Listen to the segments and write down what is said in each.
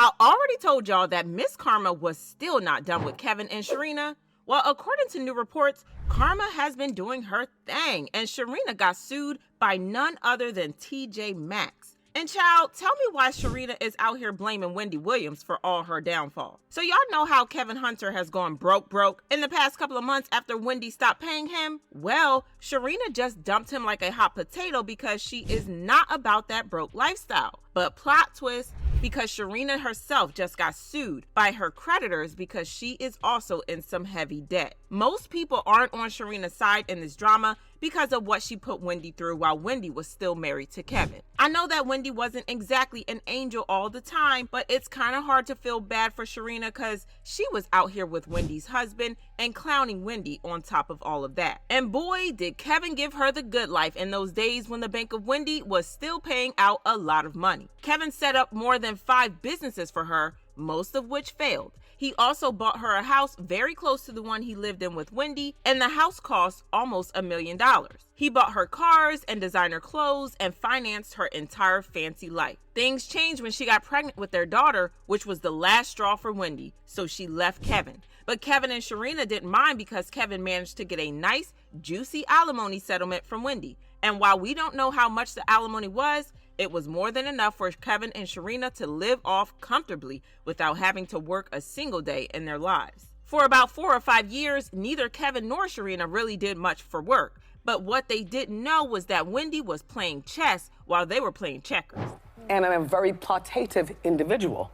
I already told y'all that Miss Karma was still not done with Kevin and Sharina. Well, according to new reports, Karma has been doing her thing, and Sharina got sued by none other than TJ Maxx. And child, tell me why Sharina is out here blaming Wendy Williams for all her downfall. So y'all know how Kevin Hunter has gone broke in the past couple of months after Wendy stopped paying him? Well, Sharina just dumped him like a hot potato because she is not about that broke lifestyle. But plot twist, because Sharina herself just got sued by her creditors because she is also in some heavy debt. Most people aren't on Sharina's side in this drama because of what she put Wendy through while Wendy was still married to Kevin. I know that Wendy wasn't exactly an angel all the time, but it's kind of hard to feel bad for Sharina because she was out here with Wendy's husband and clowning Wendy on top of all of that. And boy, did Kevin give her the good life in those days when the Bank of Wendy was still paying out a lot of money. Kevin set up more than 5 businesses for her, most of which failed. He also bought her a house very close to the one he lived in with Wendy, and the house cost almost $1 million. He bought her cars and designer clothes and financed her entire fancy life. Things changed when she got pregnant with their daughter, which was the last straw for Wendy, so she left Kevin. But Kevin and Sharina didn't mind because Kevin managed to get a nice, juicy alimony settlement from Wendy. And while we don't know how much the alimony was, it was more than enough for Kevin and Sharina to live off comfortably without having to work a single day in their lives. For about 4 or 5 years, neither Kevin nor Sharina really did much for work. But what they didn't know was that Wendy was playing chess while they were playing checkers. And I'm a very plotative individual.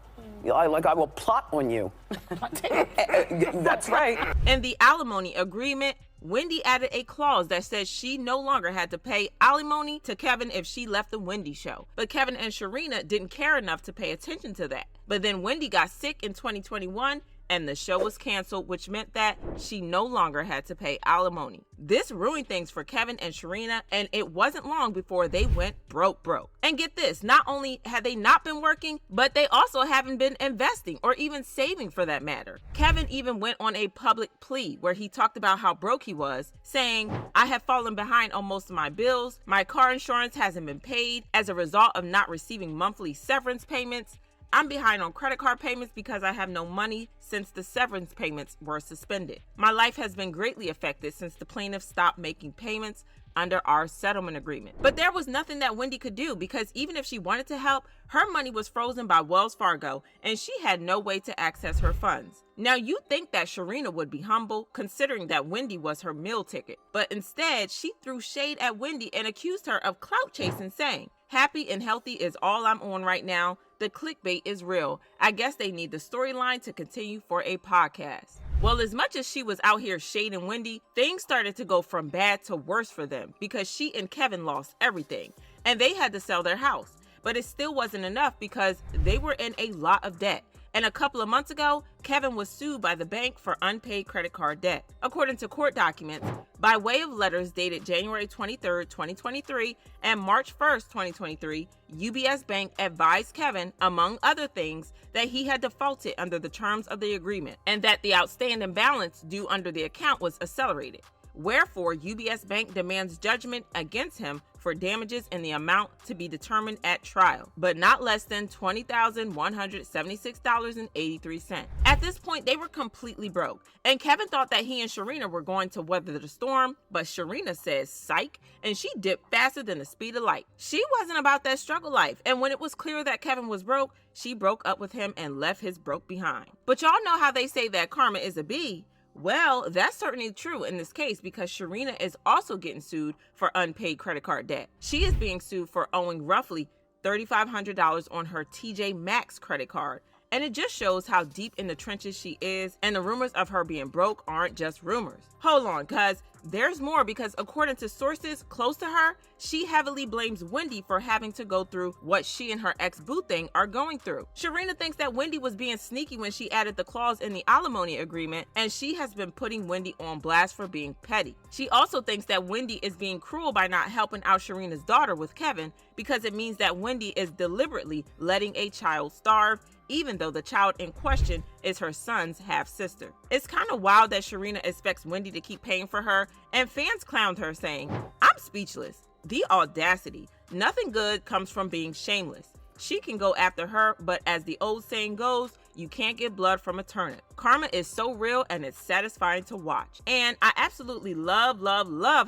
I will plot on you. That's right. In the alimony agreement, Wendy added a clause that says she no longer had to pay alimony to Kevin if she left the Wendy Show. But Kevin and Sharina didn't care enough to pay attention to that. But then Wendy got sick in 2021 and the show was canceled, which meant that she no longer had to pay alimony. This ruined things for Kevin and Sharina, and it wasn't long before they went broke. And get this, not only had they not been working, but they also haven't been investing or even saving for that matter. Kevin even went on a public plea where he talked about how broke he was, saying, "I have fallen behind on most of my bills. My car insurance hasn't been paid as a result of not receiving monthly severance payments. I'm behind on credit card payments because I have no money since the severance payments were suspended. My life has been greatly affected since the plaintiff stopped making payments under our settlement agreement." But there was nothing that Wendy could do because even if she wanted to help, her money was frozen by Wells Fargo and she had no way to access her funds. Now you think that Sharina would be humble considering that Wendy was her meal ticket, but instead she threw shade at Wendy and accused her of clout chasing, saying, "Happy and healthy is all I'm on right now. The clickbait is real. I guess they need the storyline to continue for a podcast." Well, as much as she was out here shading Wendy, things started to go from bad to worse for them because she and Kevin lost everything and they had to sell their house. But it still wasn't enough because they were in a lot of debt. And a couple of months ago, Kevin was sued by the bank for unpaid credit card debt. According to court documents, by way of letters dated January 23, 2023 and March 1st, 2023, UBS Bank advised Kevin, among other things, that he had defaulted under the terms of the agreement and that the outstanding balance due under the account was accelerated. Wherefore, UBS Bank demands judgment against him for damages in the amount to be determined at trial, but not less than $20,176.83. At this point, they were completely broke, and Kevin thought that he and Sharina were going to weather the storm, but Sharina says psych, and she dipped faster than the speed of light. She wasn't about that struggle life, and when it was clear that Kevin was broke, she broke up with him and left his broke behind. But y'all know how they say that karma is a bee. Well, that's certainly true in this case because Sharina is also getting sued for unpaid credit card debt. She is being sued for owing roughly $3,500 on her TJ Maxx credit card. And it just shows how deep in the trenches she is, and the rumors of her being broke aren't just rumors. Hold on, cuz there's more, because according to sources close to her, she heavily blames Wendy for having to go through what she and her ex-boo thing are going through. Sharina thinks that Wendy was being sneaky when she added the clause in the alimony agreement, and she has been putting Wendy on blast for being petty. She also thinks that Wendy is being cruel by not helping out Sharina's daughter with Kevin, because it means that Wendy is deliberately letting a child starve, even though the child in question is her son's half-sister. It's kind of wild that Sharina expects Wendy to keep paying for her, and fans clowned her saying, "I'm speechless. The audacity. Nothing good comes from being shameless." she can go after her, but as the old saying goes, you can't get blood from a turnip. Karma is so real and it's satisfying to watch. And I absolutely love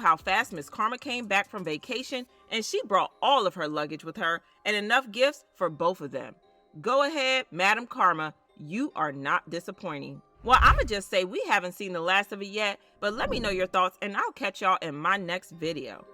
how fast Miss Karma came back from vacation, and she brought all of her luggage with her and enough gifts for both of them. Go ahead, Madam Karma, you are not disappointing. Well, I'ma just say we haven't seen the last of it yet, but let me know your thoughts and I'll catch y'all in my next video.